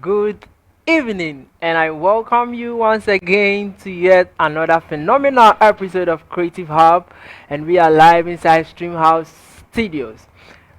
good evening, and I welcome you once again to yet another phenomenal episode of Creative Hub, and we are live inside Streamhouse Studios.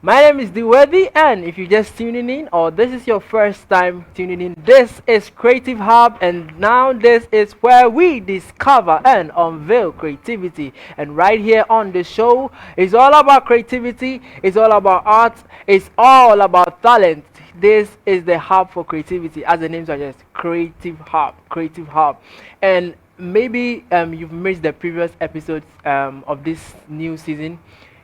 My name is Diworthy, and if you're just tuning in, or this is your first time tuning in, this is Creative Hub, and now this is where we discover and unveil creativity. And right here on the show, it's all about creativity, it's all about art, it's all about talent. This is the hub for creativity, as the name suggests, Creative Hub, Creative Hub. And maybe you've missed the previous episodes of this new season.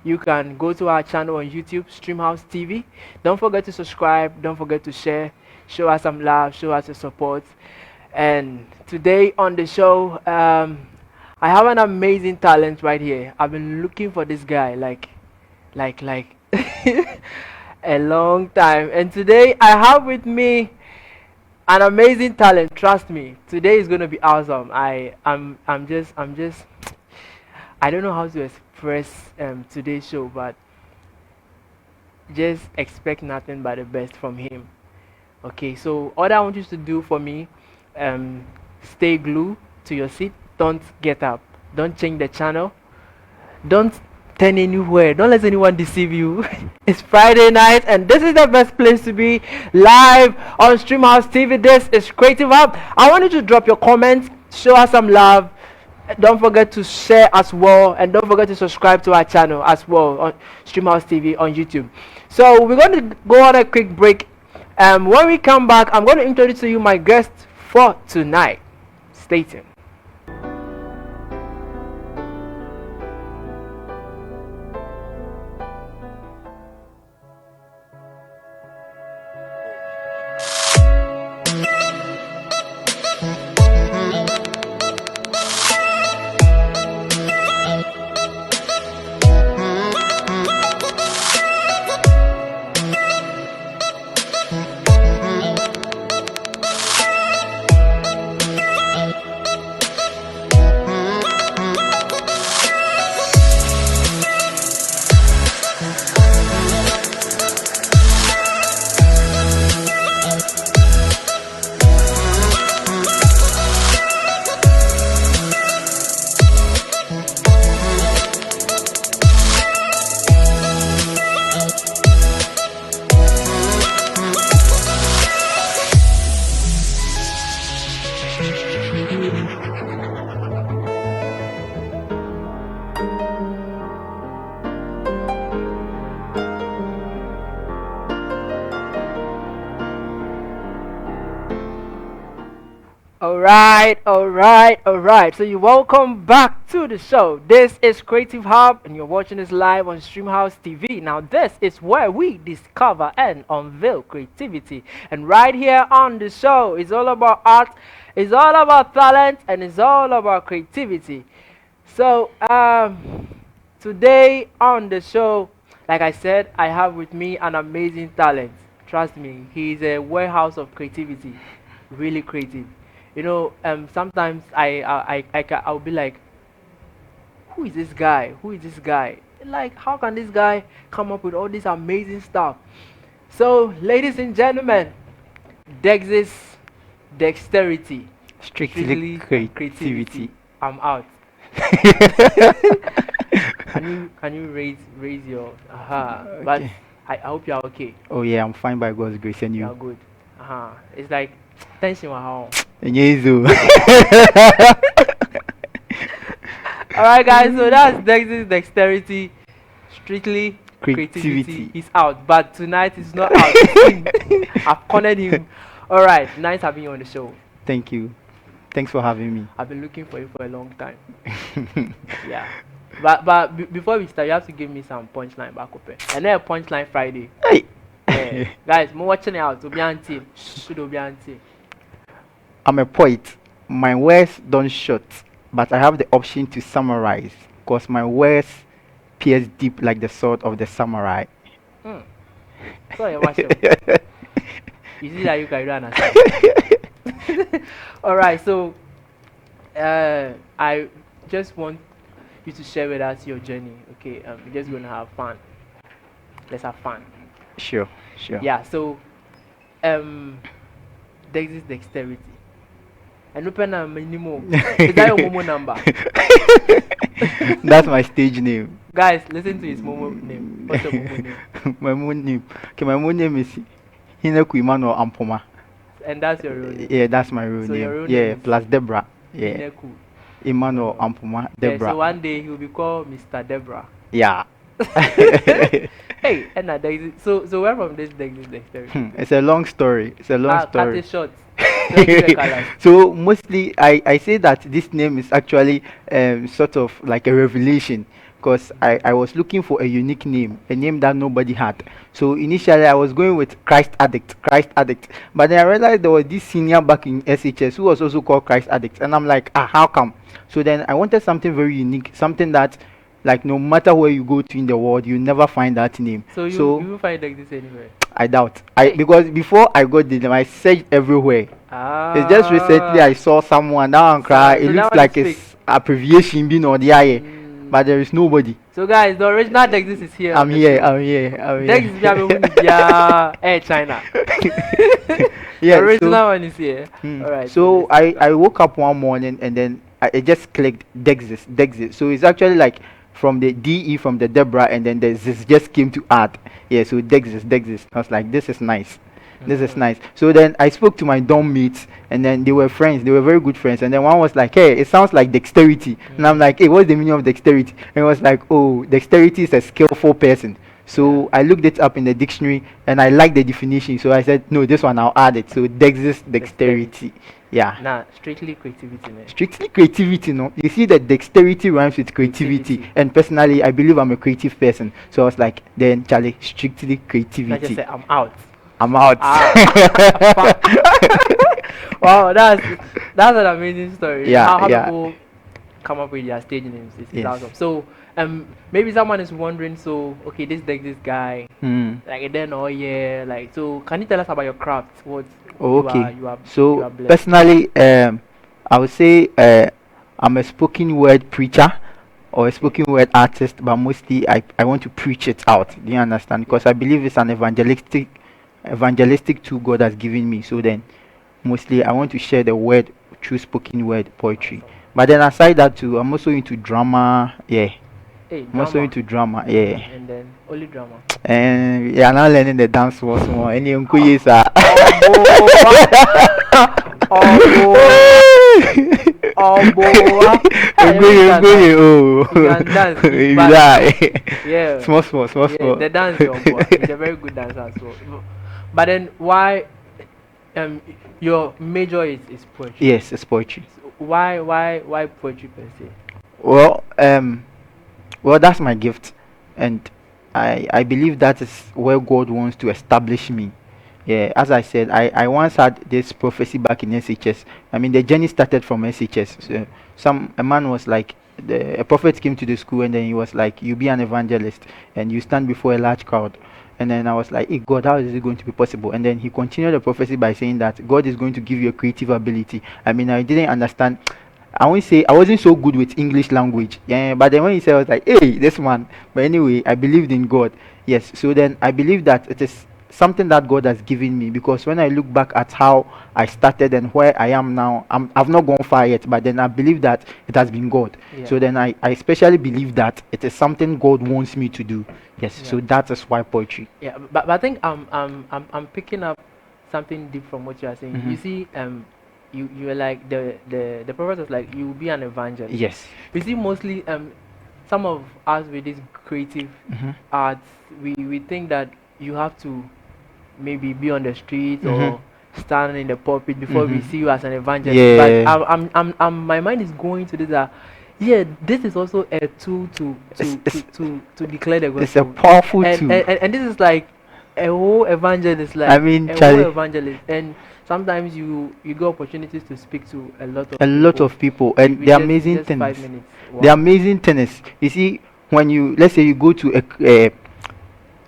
You can go to our channel on YouTube, Streamhouse TV. Don't forget to subscribe. Don't forget to share. Show us some love. Show us your support. And today on the show, I have an amazing talent right here. I've been looking for this guy like a long time. And today I have with me an amazing talent. Trust me. Today is gonna be awesome. I'm just I don't know how to express today's show, but just expect nothing but the best from him. Okay, so all I want you to do for me, stay glued to your seat. Don't get up. Don't change the channel. Don't turn anywhere. Don't let anyone deceive you. It's Friday night, and this is the best place to be live on Streamhouse TV. This is Creative Hub. I want you to drop your comments, show us some love. Don't forget to share as well, and don't forget to subscribe to our channel as well on Streamhouse TV on YouTube. So we're going to go on a quick break. When we come back, I'm going to introduce to you my guest for tonight. Stay tuned. Alright. So you welcome back to the show. This is Creative Hub, and you're watching this live on Streamhouse TV. Now, this is where we discover and unveil creativity. And right here on the show, it's all about art, it's all about talent, and it's all about creativity. So, today on the show, like I said, I have with me an amazing talent. Trust me, he's a warehouse of creativity, really creative. Sometimes I'll be like, who is this guy? Who is this guy? Like, how can this guy come up with all this amazing stuff? So, ladies and gentlemen, Dexes, dexterity, Strictly creativity. creativity. I'm out. Can you raise your But Okay. I hope you're okay. Oh yeah, I'm fine by God's grace and You're you. good. It's like tension at home. And you. All right, guys. So that's Dex's dexterity, strictly creativity. Creativity. He's out, but tonight he's not out. He's in. I've cornered him. All right, nice having you on the show. Thank you. Thanks for having me. I've been looking for you for a long time. Yeah, but before we start, you have to give me some punchline back up. And then a punchline Friday. Hey. Yeah, guys, more watching it out. Obianti, should Obianti. I'm a poet. My words don't shut, but I have the option to summarize, because my words pierce deep like the sword of the samurai. Hmm. Sorry, what's your? You see that you can understand. All right, so I just want you to share with us your journey. Okay, we're just gonna have fun. Let's have fun. Sure, sure. Yeah. So, um, Dexes dexterity. And open a minimum. Is that your Momo number? That's my stage name. Guys, listen to his Momo name. What's your Momo name? My moon name. Okay, my moon name is Hineku Emmanuel Ampoma. And that's your real name. Yeah, that's my real So your name. real Yeah, name is plus Debra. Yeah, Ineku. Emmanuel Oh. Ampoma Yeah, Debra. so one day he will be called Mr. Debra. Yeah. Hey, and that Dexes. So where from this Dexes dexterity? It's a long story. It's a long Cut story. it short. Let's give a colors. So mostly I say that this name is actually sort of like a revelation because I was looking for a unique name, a name that nobody had. So initially I was going with Christ Addict. But then I realized there was this senior back in SHS who was also called Christ Addict. And I'm like, how come? So then I wanted something very unique, something that like no matter where you go to in the world, you never find that name. So you will find Dexes anywhere. I doubt. Hey. Because before I got the name, I searched everywhere. It's just recently I saw someone now and cry. So It that looks one like is it's abbreviation being on the eye, Mm. but there is nobody. So guys, the original Dexes is here. I'm on the here. show. I'm here. I'm Dexes here. Air China. Yeah. The original So, one is here. Alright. so let's take that. I woke up one morning and then it just clicked Dexes. So it's actually like from the DE from the Debra and then the this just came to add. Yeah. So Dexes. I was like, this is nice. This is nice. So then I spoke to my dorm mates, and then they were friends. They were very good friends. And then one was like, "Hey, it sounds like dexterity." And I'm like, "Hey, what's the meaning of dexterity?" And it was like, "Oh, dexterity is a skillful person." So I looked it up in the dictionary, and I liked the definition. So I said, "No, this one I'll add it." So Dex's dexterity. Yeah. Nah, strictly creativity. Ne? Strictly creativity, no. You see that dexterity rhymes with creativity, and personally, I believe I'm a creative person. So I was like, then Charlie, strictly I creativity. just say I'm out. I'm out. Wow, that's an amazing story. Yeah, How yeah. people come up with their stage names is Yes. awesome. So maybe someone is wondering, so okay, this guy, like then oh yeah, like so can you tell us about your craft? What Oh, you okay. are you are So blessed. personally, I would say I'm a spoken word preacher or a spoken word artist, but mostly I want to preach it out. Do you understand? Because I believe it's an evangelistic tool God has given me. So then mostly I want to share the word through spoken word poetry. But then aside that too, I'm also into drama. Yeah, Hey, I'm also drama. into drama. Yeah. And then only drama. And yeah, now learning the dance once more. Any unkuye sir. Oh boy. Unkuye, oh. You can dance, You but- lie. Yeah. Small. Yeah, the dance your boy. He's a very good dancer as well. But then why your major is poetry? Yes, it's poetry. So why poetry per se? Well, that's my gift, and I believe that is where God wants to establish me. Yeah, as I said, I once had this prophecy back in SHS. I mean, the journey started from SHS. So a man was like, a prophet came to the school, and then he was like, "You be an evangelist, and you stand before a large crowd." And then I was like, hey, God, how is it going to be possible? And then he continued the prophecy by saying that God is going to give you a creative ability. I mean, I didn't understand. I won't say I wasn't so good with English language. Yeah, but then when he said, I was like, hey, this man. But anyway, I believed in God. Yes. So then I believe that it is something that God has given me, because when I look back at how I started and where I am now, I've not gone far yet, but then I believe that it has been God. Yeah. So then I especially believe that it is something God wants me to do. Yes. Yeah. So that is why poetry. Yeah, but I think I'm picking up something deep from what you are saying. You see, you are like the prophet was like, you will be an evangelist. Yes. You see, mostly some of us with this creative arts, we think that you have to maybe be on the streets or stand in the pulpit before we see you as an evangelist. Yeah. But my mind is going to this yeah, this is also a tool to declare the gospel. It's a powerful and, tool. and this is like a whole evangelist, like I mean, a Charlie, whole evangelist. And sometimes you get opportunities to speak to a lot of a lot of people, and with the just- amazing just thing 5 is, minutes. the Wow. amazing thing is, you see, when you, let's say you go to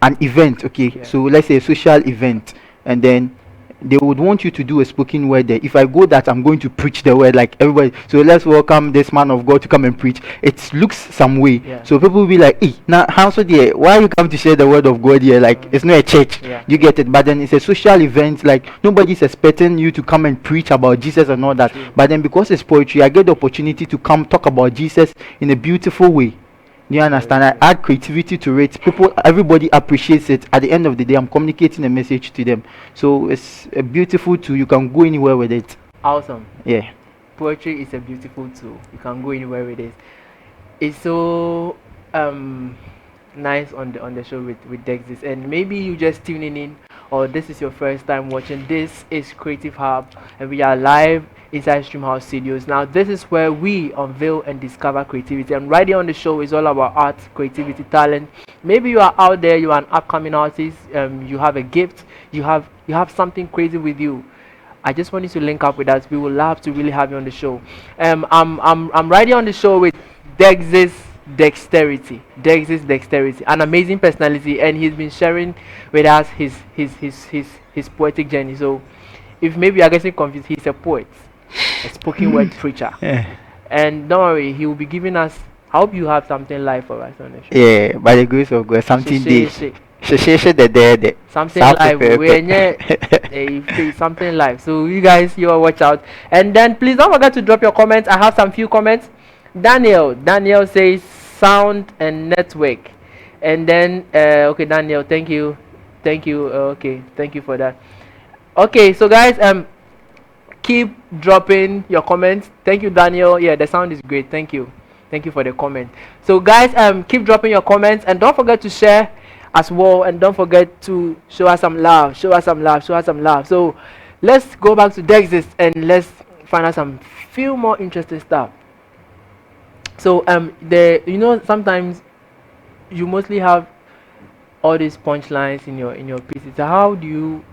an event, okay, Yeah. so let's say a social event, and then they would want you to do a spoken word there. If I go that I'm going to preach the word like everybody, so let's welcome this man of God to come and preach. It looks some way. Yeah. So people will be like, hey, now how so there? Why you come to share the word of God here? Like it's not a church. Yeah. You get it? But then it's a social event. Like nobody's expecting you to come and preach about Jesus and all that. True. But then because it's poetry, I get the opportunity to come talk about Jesus in a beautiful way. You understand? I add creativity to it. Everybody appreciates it. At the end of the day, I'm communicating a message to them. So it's a beautiful tool. You can go anywhere with it. Awesome. Yeah. Poetry is a beautiful tool. You can go anywhere with it. It's so nice on the show with Dexes, and maybe you just tuning in, or this is your first time watching. This is Creative Hub, and we are live inside Streamhouse Studios. Now, this is where we unveil and discover creativity, and right here on the show is all about art, creativity, talent. Maybe you are out there, you are an upcoming artist, you have a gift, you have something crazy with you. I just want you to link up with us. We would love to really have you on the show. I'm right here on the show with Dexes Dexterity. Dexes Dexterity, an amazing personality, and he's been sharing with us his poetic journey. So, if maybe you're getting confused, he's a poet, a spoken word preacher, Yeah. and don't worry, he will be giving us. I hope you have something live for us on the show. Yeah. By the grace of God, something She- did. she- The something live. Something live. So you guys, you all watch out. And then please don't forget to drop your comments. I have some few comments. Daniel says sound and network. And then okay, Daniel, thank you. Okay, thank you for that. Okay, so guys, keep dropping your comments. Thank you, Daniel. Yeah, the sound is great. Thank you for the comment. So guys, keep dropping your comments, and don't forget to share as well, and don't forget to show us some love. So let's go back to Dexes and let's find out some few more interesting stuff. So sometimes you mostly have all these punchlines in your pieces. So how do you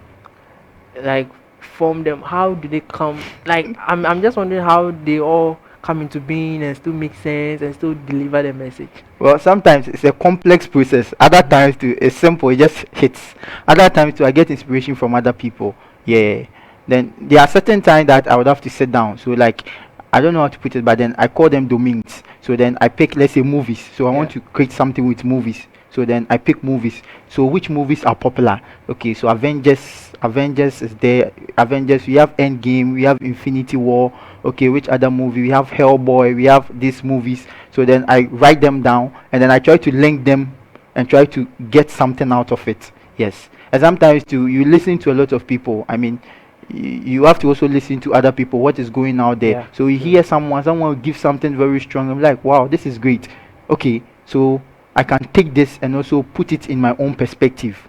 like form them? How do they come? Like I'm just wondering how they all come into being and still make sense and still deliver the message. Well, sometimes it's a complex process. Other times too, it's simple. It just hits. Other times too, I get inspiration from other people. Yeah. Then there are certain times that I would have to sit down. So like, I don't know how to put it, but then I call them domains. So then I pick, let's say, movies. So I want to create something with movies. So then I pick movies. So which movies are popular? Okay, so Avengers is there. Avengers, we have Endgame, we have Infinity War. Okay, which other movie? We have Hellboy, we have these movies. So then I write them down, and then I try to link them and try to get something out of it. Yes. And sometimes too, you listen to a lot of people. I mean, you have to also listen to other people, what is going out there. Yeah, so you hear someone will give something very strong. I'm like, wow, this is great. Okay, so I can take this and also put it in my own perspective.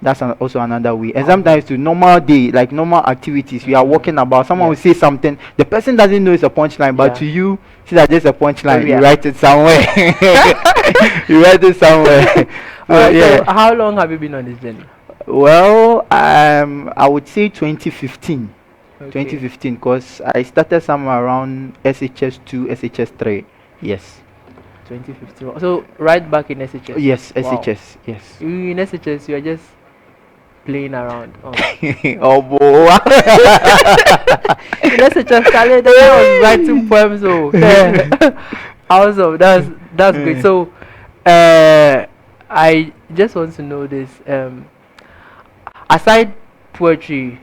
That's also another way. And sometimes to normal day, like normal activities, we are walking about, someone will say something, the person doesn't know it's a punchline, but to you, see that there's a punchline, you write it somewhere. You write it somewhere. So how long have you been on this journey? Well, I would say 2015. Okay. 2015, because I started somewhere around SHS2, SHS3. Yes. 2015. So right back in SHS. Yes, Wow. SHS. Yes. You in SHS, you are just playing around. Oh, Oh boy. in SHS, Charlie, that guy was writing poems. Oh, awesome. That's great. So, I just want to know this. Aside poetry,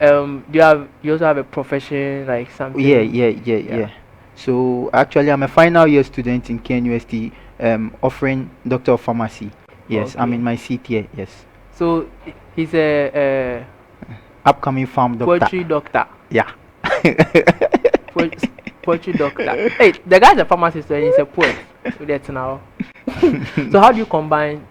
you also have a profession, like something? Yeah. So actually, I'm a final year student in KNUST, offering Doctor of Pharmacy. Yes, I'm Okay. in my seat here. Yes, So he's a upcoming farm doctor. poetry doctor. Yeah. Poetry doctor. Hey, the guy's a pharmacist and he's a poet. So that's now. So how do you combine?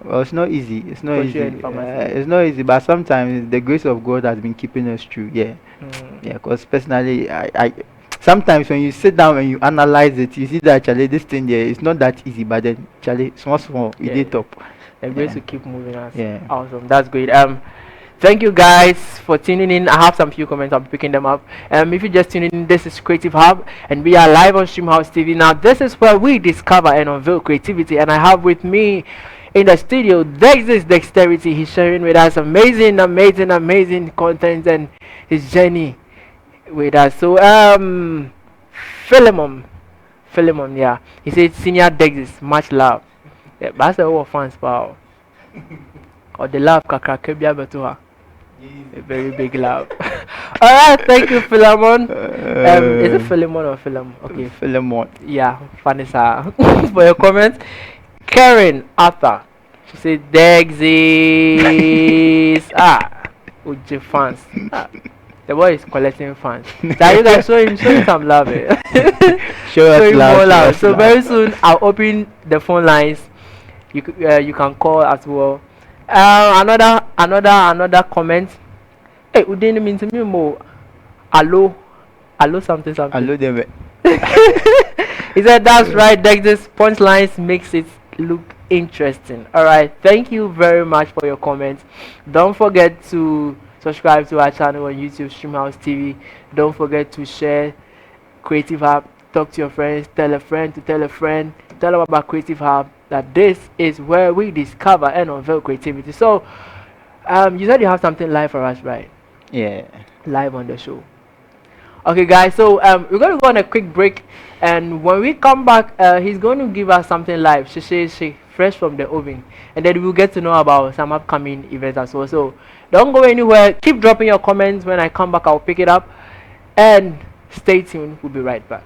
Well, it's not easy. It's not Poetry easy. and pharmacy. It's not easy, but sometimes the grace of God has been keeping us true. Yeah. Mm. Yeah, because personally, I sometimes when you sit down and you analyze it, you see that actually this thing there is not that easy, but then actually small, we Yeah. did top. The grace Yeah. to keep moving us. Yeah. Awesome. That's great. Thank you guys for tuning in. I have some few comments. I'll be picking them up. If you just tuning in, this is Creative Hub, and we are live on Streamhouse TV. Now, this is where we discover and unveil creativity. And I have with me in the studio, Dexes Dexterity. He's sharing with us amazing content and his journey with us. So Philemon, Philemon, yeah. He said senior Dexes, much love. Yeah, but that's all fans, pal. Or the love kakra kebia betua. A very big love. Alright, thank you, Philemon. Is it Philemon or Philemon? Okay, Philemon. yeah, Vanessa, for your comments. Karen Arthur, she said Dexys. Uji fans. The boy is collecting fans. So you guys show him some love. Show us Show him love. more Show love. us So love. very soon I'll open the phone lines. You can call as well. Another comment. Hey, we didn't mean to me more. Hello, something. Hello there. He said that's right. Dexter's punchlines makes it look interesting. All right, thank you very much for your comments. Don't forget to subscribe to our channel on YouTube, Streamhouse TV. Don't forget to share Creative Hub. Talk to your friends. Tell a friend to tell a friend. Tell them about Creative Hub. That this is where we discover and unveil creativity. So, you said you have something live for us, right? Yeah. Live on the show. Okay, guys. So we're going to go on a quick break, and when we come back, he's going to give us something live. She fresh from the oven, and then we'll get to know about some upcoming events as well. So don't go anywhere. Keep dropping your comments. When I come back, I'll pick it up, and stay tuned. We'll be right back.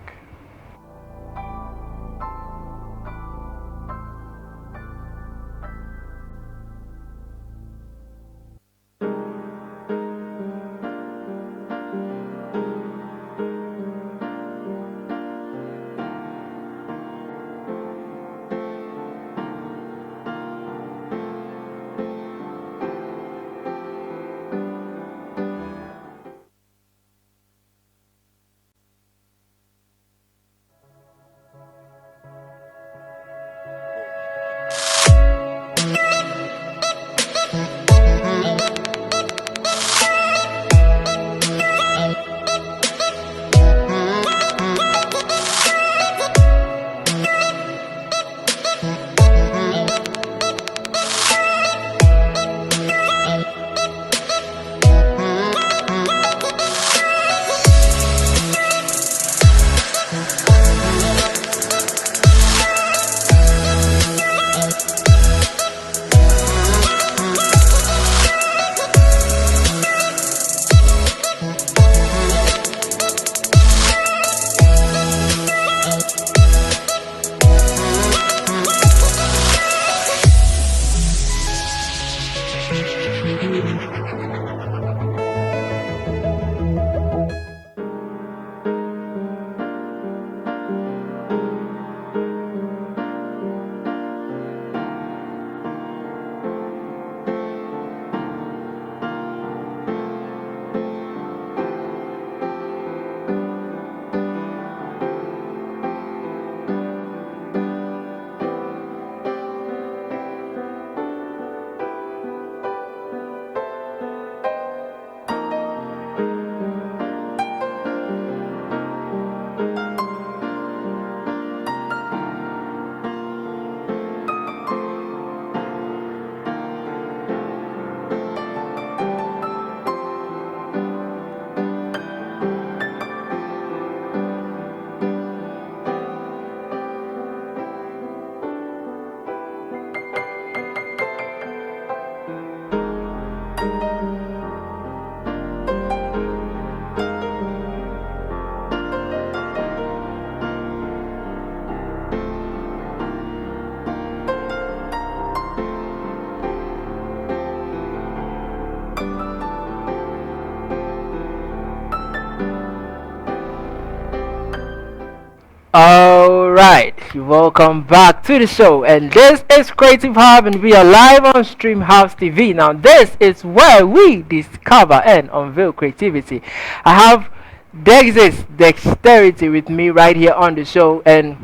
Alright, welcome back to the show, and this is Creative Hub, and we are live on Streamhouse TV. Now, this is where we discover and unveil creativity. I have Dexes Dexterity with me right here on the show, and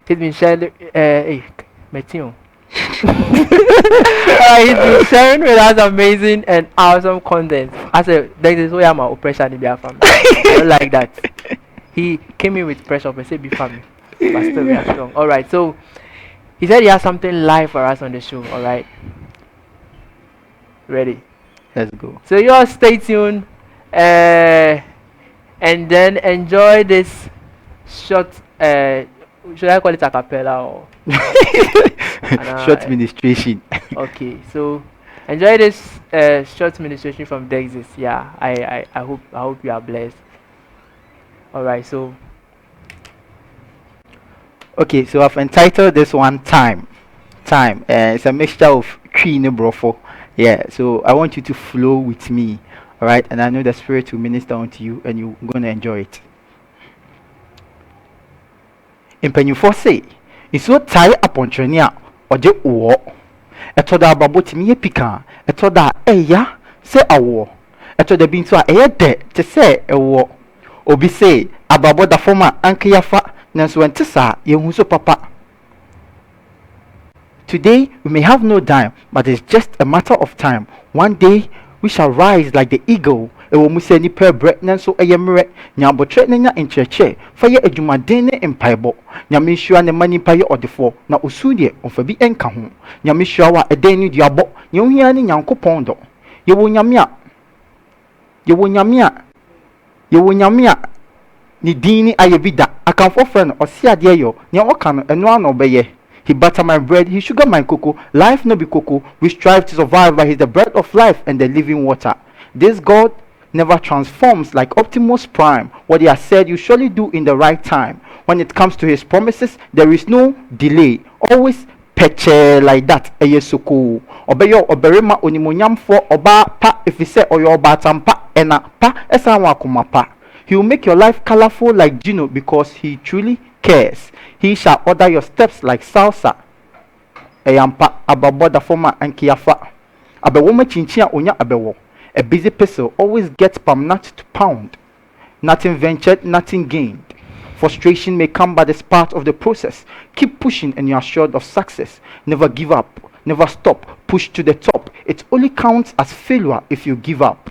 he's been sharing. Hey, Matthew. He's been sharing with us amazing and awesome content. I said, Dexes, where am I? Oppression in their family. I don't like that. He came in with pressure, but say be family. But still we are strong. Alright, so He said he has something live for us on the show. All right, ready? Let's go. So you all stay tuned, and then enjoy this short. Should I call it a cappella or? Short ministration. Okay, so enjoy this short ministration from Dexes. Yeah, I hope you are blessed. All right, so Okay, so I've entitled this one time. Time. It's a mixture of Queen and Brofo. Yeah, so I want you to flow with me. All right, and I know the Spirit will minister unto you, and you're gonna enjoy it. mpanyinfoɔ se nsuo tae apɔntwene a ɔgye woɔ ɛtɔ da abrabɔ tumi yɛ pika ɛtɔ da ɛya sɛ awoɔ ɛtɔ da bi nso a ɛyɛ dɛ te sɛ ɛwoɔ obi se abrabɔ da fam a anka yafa nanso ɛnte saa yɛhu so papa. Today we may have no dime, but it's just a matter of time. One day we shall rise like the eagle. Ewo mu sɛ nipa brɛ nanso ɛyɛ mmerɛ nyabotire na nya nkyerɛkyerɛ fa yɛ adwumaden ne mpaebɔ nyame hyira ne ma nipa yɛ ɔdefoɔ na osu deɛ ɔfa bi ɛnka ho nyame hyira wa ɛdan ne duabɔ nyɛ ohia ne nyankopɔn dɔ yɛwɔ nyame a ne din ne ayɛ bi da akamfo frɛ no ɔse adeɛ yɛ nea ɔka no ɛno ano ɔbɛyɛ. He butter my bread, he sugar my cocoa. Life no be cocoa. We strive to survive, but he's the bread of life and the living water. This God never transforms like Optimus Prime. What he has said, you surely do in the right time. When it comes to his promises, there is no delay. Always peche like that. Eye soko. Obeyo oberema onimonyam for oba pa if he say oyo oba tampa ena pa esa wakuma pa. He will make your life colorful like Gino because he truly cares. He shall order your steps like salsa. Eyampa ababoda forma and kiafa. Abewoma chinchia onya abewo. A busy person always gets palm nut to pound. Nothing ventured, nothing gained. Frustration may come, but it's part of the process. Keep pushing and you're assured of success. Never give up. Never stop. Push to the top. It only counts as failure if you give up.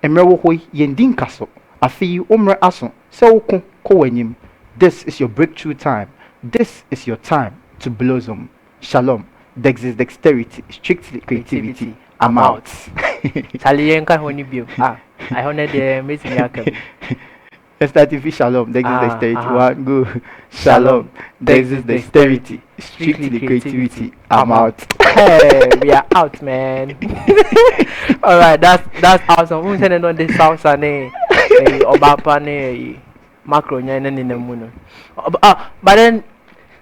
Emrewo hoi yendin kaso. Afi umre aso. Sewoko kowenyim. This is your breakthrough time. This is your time to blossom. Shalom. Dexes dexterity, strictly creativity. I'm out. Salienka honey bio. I honor the amazing yakam. Let's start with shalom. Dexes dexterity. One go. Shalom. Dexes dexterity, strictly creativity. I'm out. Hey, we are out, man. All right, that's awesome. Who's sending on this house and Obapa ne macro nyana in the moon. But then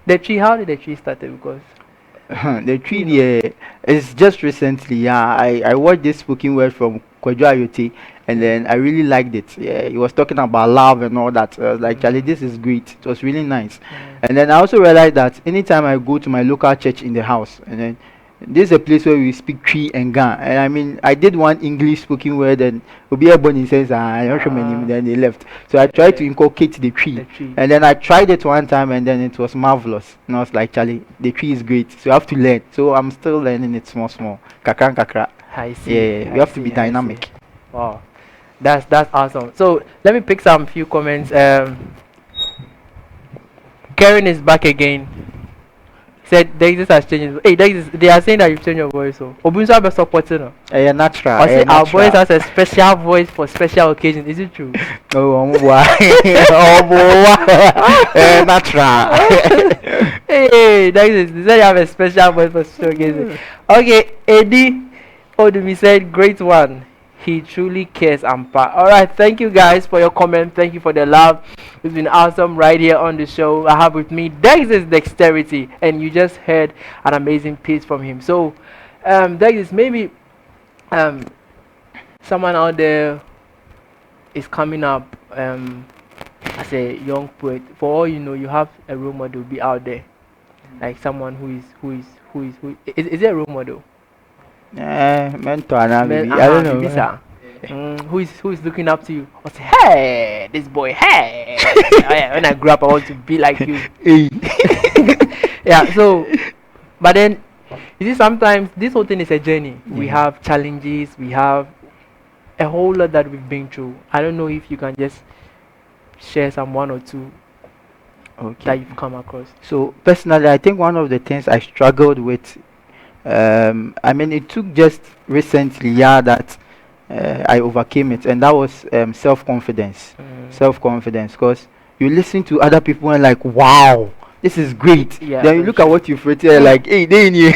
the tree, how did the tree started? Because the tree, yeah, it's just recently. Yeah, I watched this spoken word from Kwadwo Ayote, and then I really liked it. Yeah, he was talking about love and all that. I was like, Charlie, this is great. It was really nice. And then I also realized that anytime I go to my local church in the house, and then this is a place where we speak Cree and Ga. And I mean, I did one English spoken word, and Obi Ebony says, I don't remember, then they left. So I tried to inculcate the tree. And then I tried it one time, and then it was marvelous. And I was like, Charlie, the tree is great. So you have to learn. So I'm still learning it small. Kakra kakra. I see. Yeah, we have to be dynamic. Wow. That's awesome. So let me pick some few comments. Karen is back again. Said Dexes has changed. Hey, Dexes, they are saying that you've changed your voice. So Obunso have supporting her. Yeah, natural. I say our voice has a special voice for special occasions. Is it true? Oh, boy. Oh, boy. Natural. Hey, Dexes, they said you have a special voice for special occasions. Okay, Eddie Odumi said, great one. He truly cares, Ampa. Alright, thank you guys for your comment. Thank you for the love. It's been awesome right here on the show. I have with me Dexes Dexterity, and you just heard an amazing piece from him. So, Dexes, maybe someone out there is coming up as a young poet. For all you know, you have a role model be out there, like someone who is it a role model? Mentor, I don't know. Who is looking up to you? I say, hey, this boy, hey. Oh, yeah, when I grow up, I want to be like you. Yeah. So, but then, you see, sometimes this whole thing is a journey. We have challenges. We have a whole lot that we've been through. I don't know if you can just share some one or two that Okay. you've come across? So personally, I think one of the things I struggled with, I mean, it took just recently, yeah, that I overcame it, and that was self-confidence. Mm. Self-confidence, because you listen to other people and like, wow, this is great. Yeah, Then you very look at true. what you've written, and like, hey, they in here.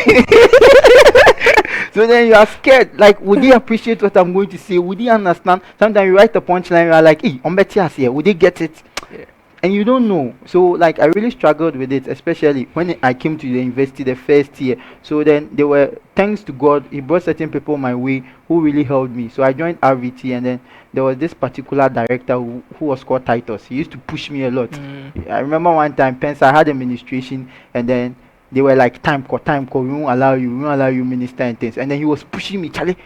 So then you are scared. Like, would they appreciate what I'm going to say? Would they understand? Sometimes you write a punchline, you are like, hey, I'm better here. Would they get it? Yeah. And you don't know. So like I really struggled with it, especially when I came to the university the first year. So then there were, thanks to God, he brought certain people my way who really helped me. So I joined RVT, and then there was this particular director who was called Titus. He used to push me a lot. Mm. I remember one time Pence, I had administration, and then they were like, time call, we won't allow you minister and things. And then he was pushing me, Charlie,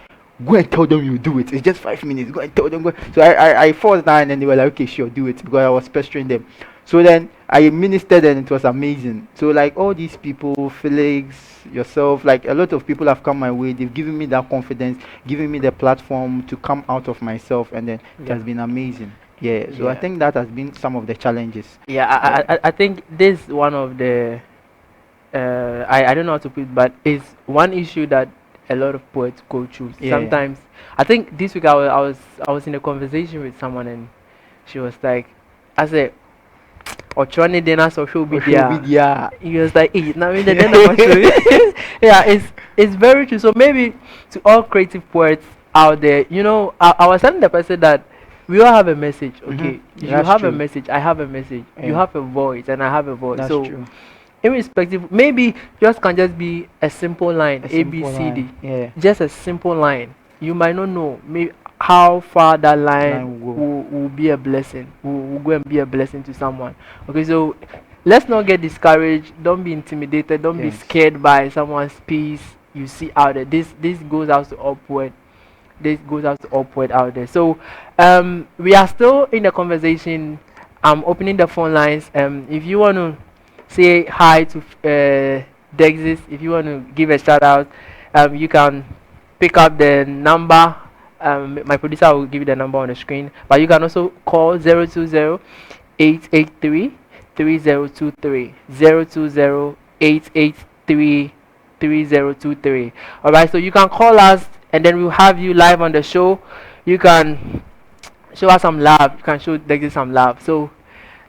go and tell them you do it. It's just 5 minutes. Go and tell them. Go. So I forced down, and they were like, okay, sure, do it, because I was pestering them. So then I ministered, and it was amazing. So like all these people, Felix, yourself, like a lot of people have come my way. They've given me that confidence, given me the platform to come out of myself, and then it Yeah. has been amazing. Yeah. So I Yeah. think that has been some of the challenges. Yeah, Yeah. I think this is one of the I don't know how to put it, but it's one issue that a lot of poets go through. Yeah. Sometimes I think this week I was in a conversation with someone, and she was like, I said, or trying dinner social Social media. media. He was like, hey, now in the then I'm show you. Yeah, it's very true. So maybe to all creative poets out there, I was telling the person that we all have a message. Okay, you That's have a true. message, I have a message. You Yeah. have a voice, and I have a voice. That's So true. irrespective, maybe yours can just be a simple line, A A B simple C D, line. Yeah. just a simple line. You might not know maybe how far that line Line will go. will be a blessing, will go and be a blessing to someone. Okay, so let's not get discouraged. Don't be intimidated. Don't be Yes. scared by someone's piece you see out there. This goes out to upward. This goes out to upward out there. So we are still in the conversation. I'm opening the phone lines. If you want to say hi to Dexes, if you want to give a shout out, you can pick up the number. My producer will give you the number on the screen, but you can also call 020 883 3023 020 883 3023. All right, so you can call us, and then we'll have you live on the show. You can show us some love. You can show Dexy some love. So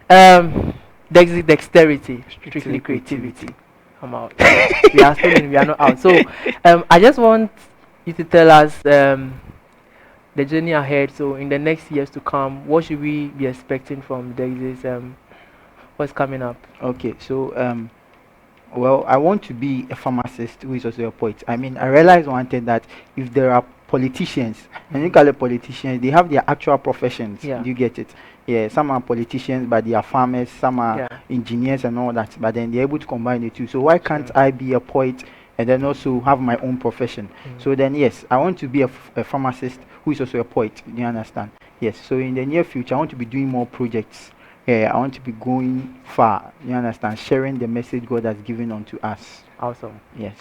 Dexy dexterity, strictly Strictly creativity. creativity. I'm out. We are still in, we are not out. So I just want you to tell us the journey ahead. So in the next years to come, what should we be expecting from Dexys? What's coming up? Okay, so well, I want to be a pharmacist who is also a poet. I mean, I realized one thing, that if there are politicians, and you call it politicians, they have their actual professions. Yeah. Do you get it? Yeah, some are politicians, but they are farmers, some are Yeah. engineers and all that, but then they're able to combine the two. So why can't True. I be a poet and then also have my own profession? So then, yes, I want to be a pharmacist who is also a poet. Do you understand? Yes, so in the near future, I want to be doing more projects. Yeah, I want to be going far. You understand? Sharing the message God has given unto us. Awesome. Yes.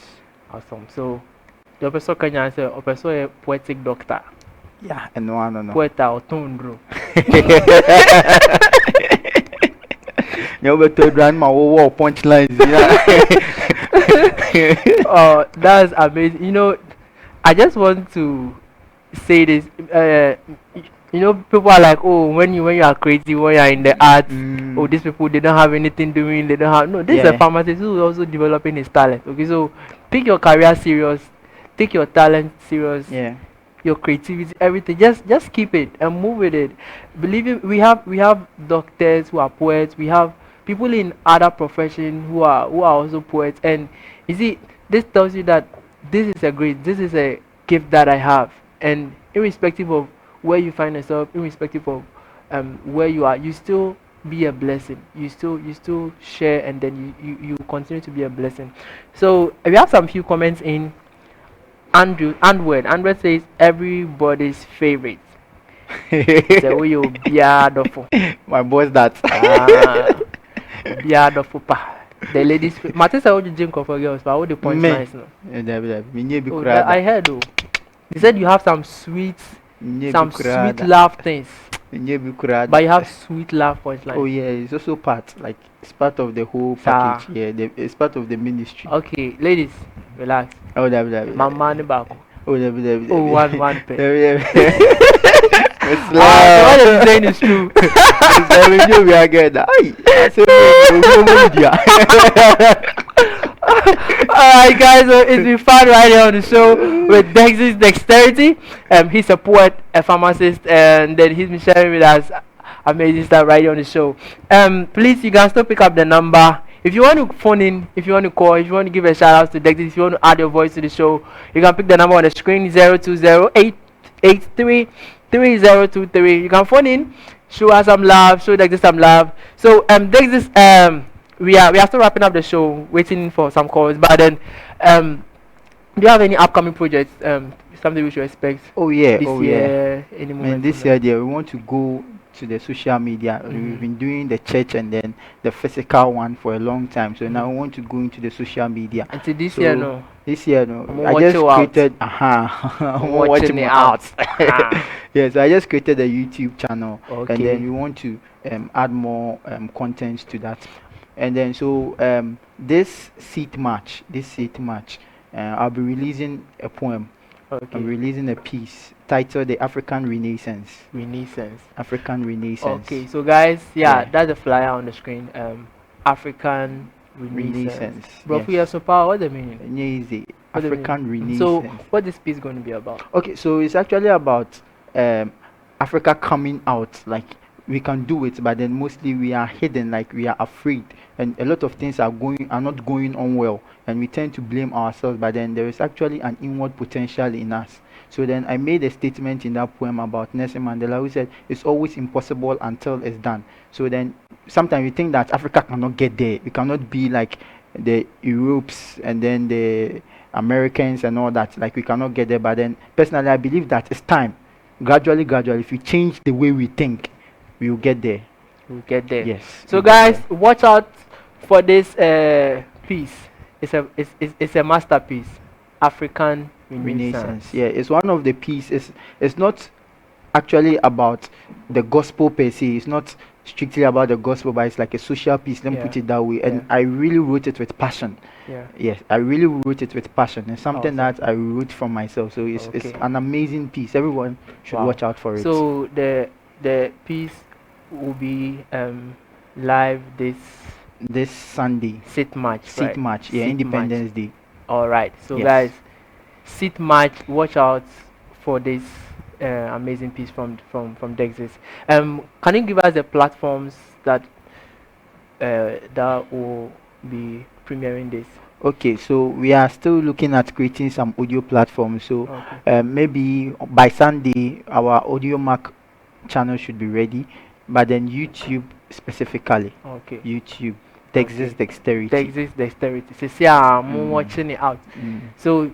Awesome. So the person can answer, a person a poetic doctor. Yeah, and no. Poeta or tundro. You better grandma war punchlines. Yeah. Oh, that's amazing. I just want to say this. People are like, oh, when you are creative, when you are in the arts, oh, these people, they don't have anything doing. They don't have no. This is a Yeah. pharmacist who is also developing his talent. Okay, so pick your career serious, take your talent serious, Yeah. your creativity, everything. Just keep it and move with it. Believe it. We have doctors who are poets. We have people in other professions who are also poets. And you see, this tells you that this is a gift that I have. And irrespective of where you find yourself, irrespective of where you are, you still be a blessing. You still share, and then you continue to be a blessing. So we have some few comments in. Andward says everybody's favorite. So we you biadofo. My boss that. Biadofo pa. The ladies. Mate say what you drink for girls, but what the point Me. nice no. Me nye bi Oh, kurada. I heard though. They said you have some sweet Nye bi love things. Nyebi kura. But you have sweet laugh Oh punchline. yeah, it's also part, like it's part of the whole Sir. package. Yeah, it's part of the ministry. Okay, ladies, relax. Oh, that. Mama ni baako. Oh, that. Oh, one pair. Miss So what Love. you're saying is true. Miss Love, you know we are good. Aye, I say Alright guys, so it's been fun right here on the show with Dex's Dexterity. He's a poet, a pharmacist, and then he's been sharing with us amazing stuff right here on the show. Please, you can still pick up the number. If you want to phone in, if you want to call, if you want to give a shout out to Dexys, if you want to add your voice to the show, you can pick the number on the screen 020-883-3023. You can phone in, show us some love, show Dexys some love. So Dexys, we are still wrapping up the show, waiting for some calls. But then, do you have any upcoming projects? Something we should expect oh yeah, this oh yeah. year? Any And moment this from year, yeah, we want to go to the social media. We've Mhm. been doing the church and then the physical one for a long time. So now Mhm. we want to go into the social media. Until this So year, no. this year, no, I'm I watch just you out. created. I'm Watching watching it me out. out. Ah. Yeah, so I just created a YouTube channel, and Okay. then we want to add more contents to that. And then so this seat match, I'll be releasing a poem. Okay. I'm releasing a piece titled "The African Renaissance." Renaissance. African Renaissance. Okay, so guys, yeah, Yeah. that's the flyer on the screen. African Renaissance. Renaissance. Bro, Yes. for your super, what the meaning? Easy. What the meaning? African So, Renaissance. what this piece going to be about? Okay, so it's actually about Africa coming out. Like we can do it, but then mostly we are hidden, like we are afraid, and a lot of things are not going on well, and we tend to blame ourselves. But then there is actually an inward potential in us. So then I made a statement in that poem about Nelson Mandela, who said it's always impossible until it's done. So then sometimes we think that Africa cannot get there. We cannot be like the Europes and then the Americans and all that. Like we cannot get there. But then personally, I believe that it's time. Gradually, if we change the way we think, we will get there. We'll get there. Yes. So, we'll get guys, there. watch out for this piece. It's a masterpiece. African Renaissance. Yeah, it's one of the pieces. It's not actually about the gospel per se. It's not strictly about the gospel, but it's like a social piece. Let me put Yeah. it that way. And Yeah. I really wrote it with passion. Yeah. Yes, I really wrote it with passion. It's something Awesome. that I wrote for myself. So it's Okay. an amazing piece. Everyone should Wow. watch out for it. So the piece will be live this Sunday, sit match. sit Right? match, yeah, Sit Independence Day. All right. So Yes. guys, sit match. Watch out for this amazing piece from Dexys. Can you give us the platforms that will be premiering this? Okay, so we are still looking at creating some audio platforms. So Okay. maybe by Sunday, our audio mark channel should be ready. But then YouTube specifically, Okay. YouTube, Dexes Okay. Dexterity. Dexys Dexterity. So see, I'm Mm. watching it out. Mm. So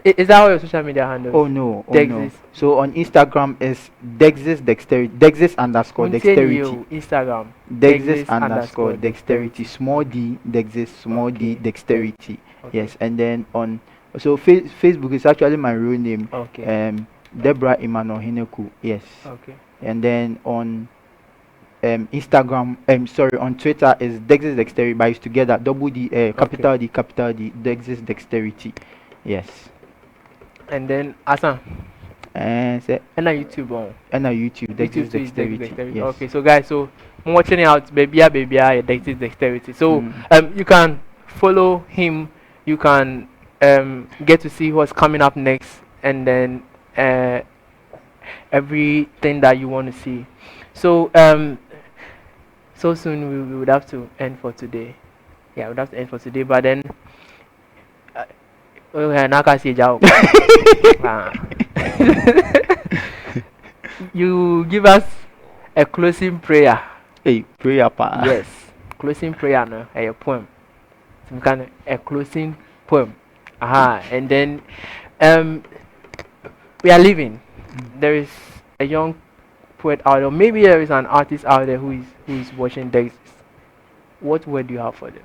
is that all your social media handles? Oh no, oh no. Dexys. So on Instagram is Dexes Dexterity, Dexes underscore Dexterity. Continue, Instagram. Dexes underscore Dexterity, small d, Dexes, small d, Okay. Dexterity. Okay. Yes, and then on Facebook is actually my real name. Okay. Deborah Emmanuel Hineku. Yes. Okay. And then on Instagram, sorry, on Twitter is Dexes Dexterity, but it's together, double D, capital D, capital D, Dexes Dexterity. Yes. And then Asan. And say, And on YouTube on. and on YouTube, Dexes YouTube too is Dexterity. Dexterity. Yes. Okay, so guys, so I'm watching it out, baby, Dexys Dexterity. So Mm. you can follow him. You can get to see what's coming up next, and then everything that you want to see. So so soon we would have to end for today. Yeah, we would have to end for today. But then, now can see Jao. You give us a closing prayer. Hey, prayer pa. Yes, closing prayer. No, a poem. Some kind of a closing poem. Aha, and then we are leaving. There is a young poet out there. Maybe there is an artist out there who is watching Dexys. What word do you have for them?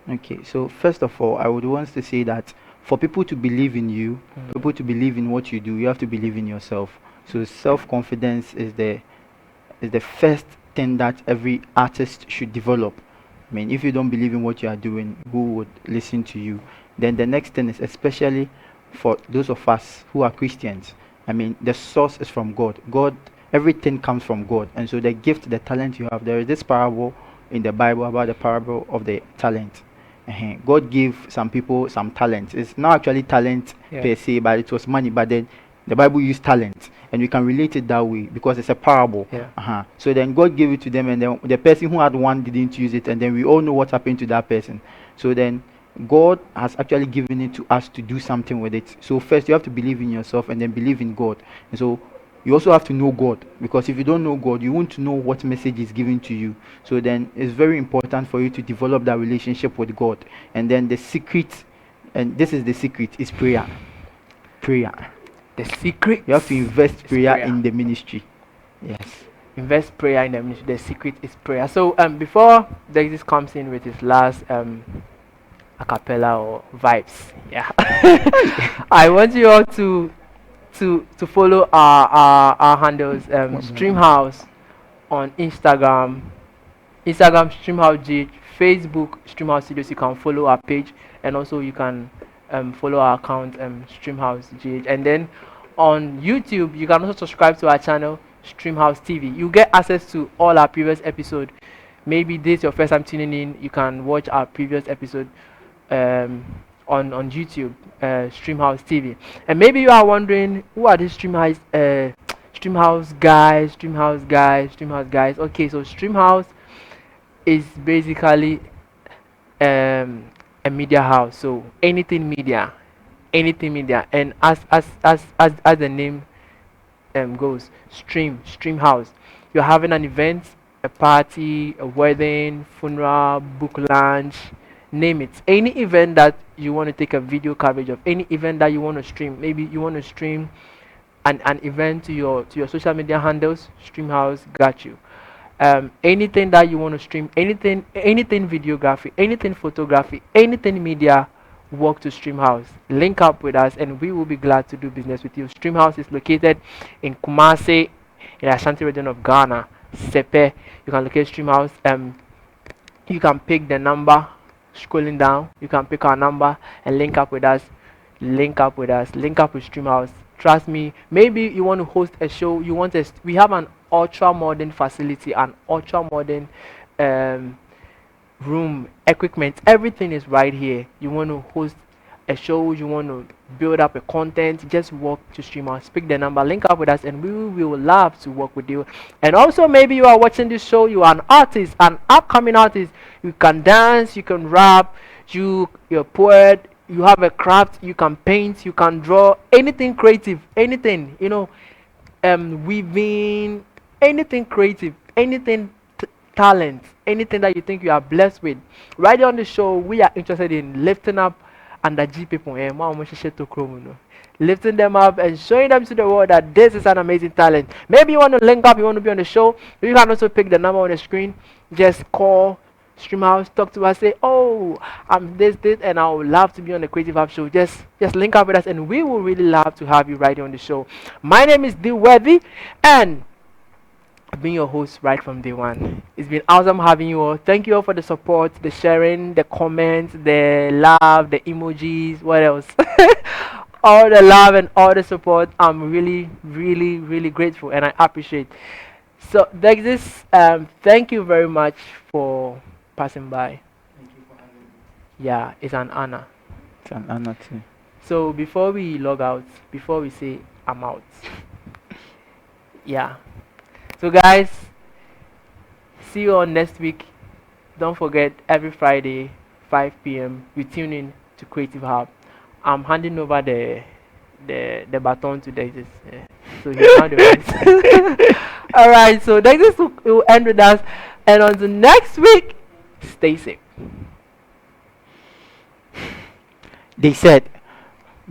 Okay, so first of all, I would want to say that for people to believe in you, people to believe in what you do, you have to believe in yourself. So self-confidence is is the first thing that every artist should develop. I mean, if you don't believe in what you are doing, who would listen to you? Then the next thing is, especially for those of us who are Christians, I mean, the source is from God. God, everything comes from God. And so the gift, the talent you have, there is this parable in the Bible about the parable of the talent. God gave some people some talent. It's not actually talent Yeah. per se, but it was money. But then the Bible used talent, and we can relate it that way because it's a parable. Yeah. So then God gave it to them, and then the person who had one didn't use it, and then we all know what happened to that person. So then God has actually given it to us to do something with it. So first you have to believe in yourself, and then believe in God. And so you also have to know God, because if you don't know God, you won't know what message is given to you. So then it's very important for you to develop that relationship with God. And then the secret, and this is the secret, is prayer. Prayer. The secret. You have to invest prayer prayer. in the ministry. Yes. Invest prayer in the ministry. The secret is prayer. So before Dexes comes in with his last a cappella or vibes, yeah, I want you all to follow our handles, Streamhouse on Instagram, Streamhouse GH, Facebook Streamhouse Studios. You can follow our page, and also you can follow our account, Streamhouse GH, and then on YouTube you can also subscribe to our channel, Streamhouse TV. You get access to all our previous episode. Maybe this is your first time tuning in, you can watch our previous episode on YouTube, Streamhouse TV. And maybe you are wondering, who are these Streamhouse guys? Okay, so Streamhouse is basically a media house. So anything media, and as the name goes, stream house. You're having an event, a party, a wedding, funeral, book launch, name it. Any event that you want to take a video coverage of, any event that you want to stream. Maybe you want to stream an event to your social media handles. Streamhouse got you. Anything that you want to stream, anything videography, anything photography, anything media, work to Streamhouse. Link up with us, and we will be glad to do business with you. Streamhouse is located in Kumasi, in the Ashanti region of Ghana, Sepe. You can locate Streamhouse. You can pick the number scrolling down. You can pick our number and link up with us. Link up with Streamhouse. Trust me, maybe you want to host a show. We have an ultra modern facility, an ultra modern room, equipment, everything is right here. You want to host a show, you want to build up a content, just walk to Streamhouse, pick the number, link up with us, and we will love to work with you. And also, maybe you are watching this show, you are an artist, an upcoming artist. You can dance, you can rap, you're a poet, you have a craft, you can paint, you can draw, anything creative, anything, weaving, anything creative, anything talent, anything that you think you are blessed with. Right on the show, we are interested in lifting up underage people, lifting them up and showing them to the world that this is an amazing talent. Maybe you want to link up, you want to be on the show. You can also pick the number on the screen. Just call Streamhouse, talk to us, say, oh, I'm this, and I would love to be on the Creative Hub show. Just link up with us, and we will really love to have you right on the show. My name is D Worthy, and I've been your host right from day one. It's been awesome having you all. Thank you all for the support, the sharing, the comments, the love, the emojis, what else? All the love and all the support. I'm really, really, really grateful, and I appreciate. So, Dexes, thank you very much for passing by. Thank you for having me. Yeah, it's an honor. It's an honor too. So, before we log out, before we say I'm out, yeah. So, guys, see you all next week. Don't forget, every Friday, 5 p.m., we tune in to Creative Hub. I'm handing over the baton to Dexes. So he's now the right. Alright, so Dexes will end with us. And until next week, stay safe. They said,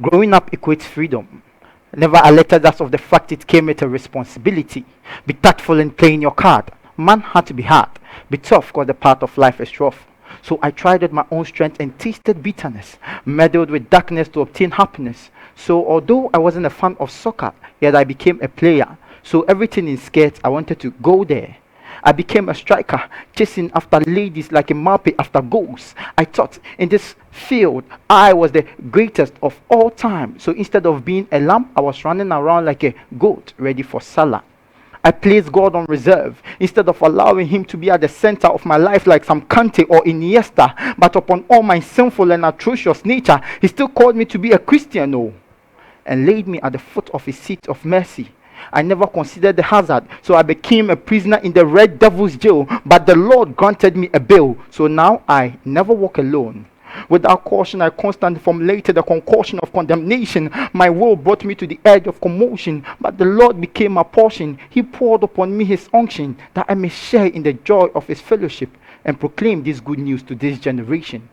growing up equates freedom. Never alerted us of the fact it came with a responsibility. Be tactful in playing your card. Man had to be hard. Be tough because the part of life is rough. So I tried with my own strength and tasted bitterness, meddled with darkness to obtain happiness. So although I wasn't a fan of soccer, yet I became a player. So everything in skirts, I wanted to go there. I became a striker, chasing after ladies like a Mbappe after goals. I thought in this field I was the greatest of all time. So instead of being a lamb, I was running around like a goat ready for Salah. I placed God on reserve instead of allowing Him to be at the center of my life like some Kante or Iniesta. But upon all my sinful and atrocious nature, He still called me to be a Christian, oh, and laid me at the foot of His seat of mercy. I never considered the hazard, so I became a prisoner in the Red Devil's jail. But the Lord granted me a bail, so now I never walk alone. Without caution, I constantly formulated a concoction of condemnation. My will brought me to the edge of commotion, but the Lord became my portion. He poured upon me His unction, that I may share in the joy of His fellowship and proclaim this good news to this generation.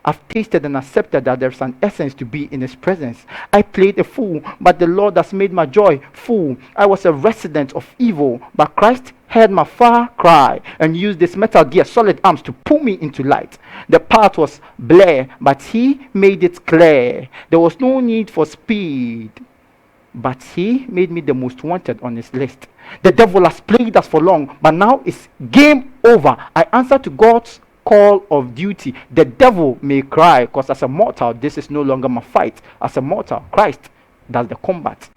I've tasted and accepted that there's an essence to be in His presence. I played a fool, but the Lord has made my joy full. I was a resident of evil, but Christ heard my far cry and used His Metal Gear Solid arms to pull me into light. The path was blare, but He made it clear. There was no need for speed, but He made me the most wanted on His list. The devil has played us for long, but now it's game over. I answer to God's call of duty. The devil may cry, because as a mortal, this is no longer my fight. As a mortal, Christ does the combat.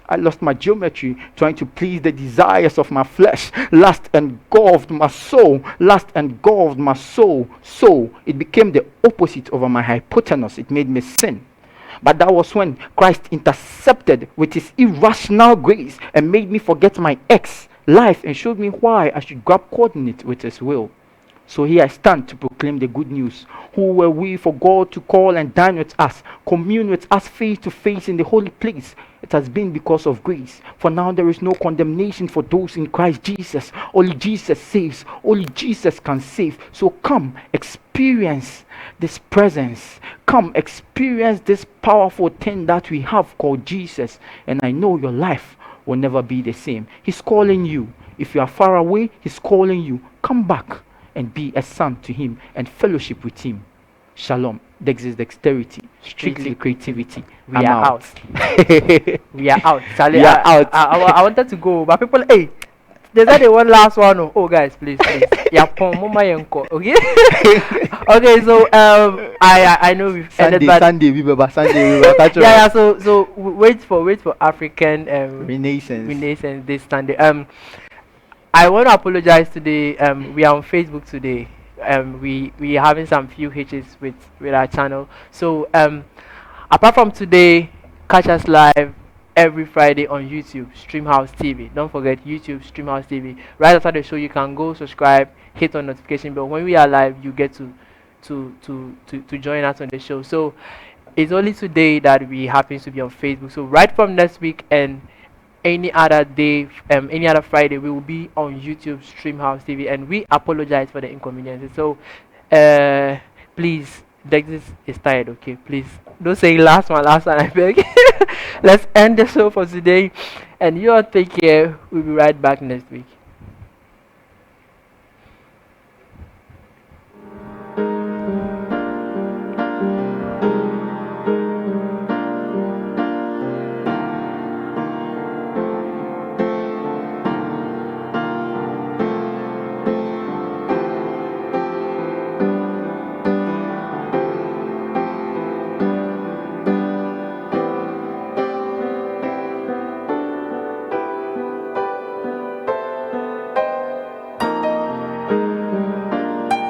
I lost my geometry trying to please the desires of my flesh. Lust engulfed my soul. Lust engulfed my soul. So it became the opposite over my hypotenuse. It made me sin. But that was when Christ intercepted with His irrational grace and made me forget my life and showed me why I should grab coordinate with His will. So here I stand to proclaim the good news. Who were we for God to call and dine with us, commune with us face to face in the holy place? It has been because of grace. For now there is no condemnation for those in Christ Jesus. Only Jesus saves. Only Jesus can save. So come, experience this presence. Come, experience this powerful thing that we have called Jesus. And I know your life will never be the same. He's calling you. If you are far away, He's calling you. Come back and be a son to Him and fellowship with Him. Shalom. Dexes dexterity, strictly creativity. We I'm are out. out. We are out. Charlie, We are out. I wanted to go, but people, hey, there's only one last one. Oh, guys, please. Yeah, mama yanko. Okay. Okay. So I know we've ended, but Sunday, we were Sunday, we were yeah. So wait for African Renaissance this Sunday. I want to apologize today. We are on Facebook today. We are having some few hitches with our channel. So apart from today, catch us live every Friday on YouTube, Streamhouse TV. Don't forget YouTube, Streamhouse TV. Right after the show, you can go subscribe, hit on notification bell. When we are live, you get to join us on the show. So it's only today that we happen to be on Facebook. So right from next week and any other day, any other Friday, we will be on YouTube, Streamhouse TV, and we apologize for the inconveniences. So please, Dexes is tired, okay? Please don't say last one, I beg. Let's end the show for today, and you all take care. We'll be right back next week.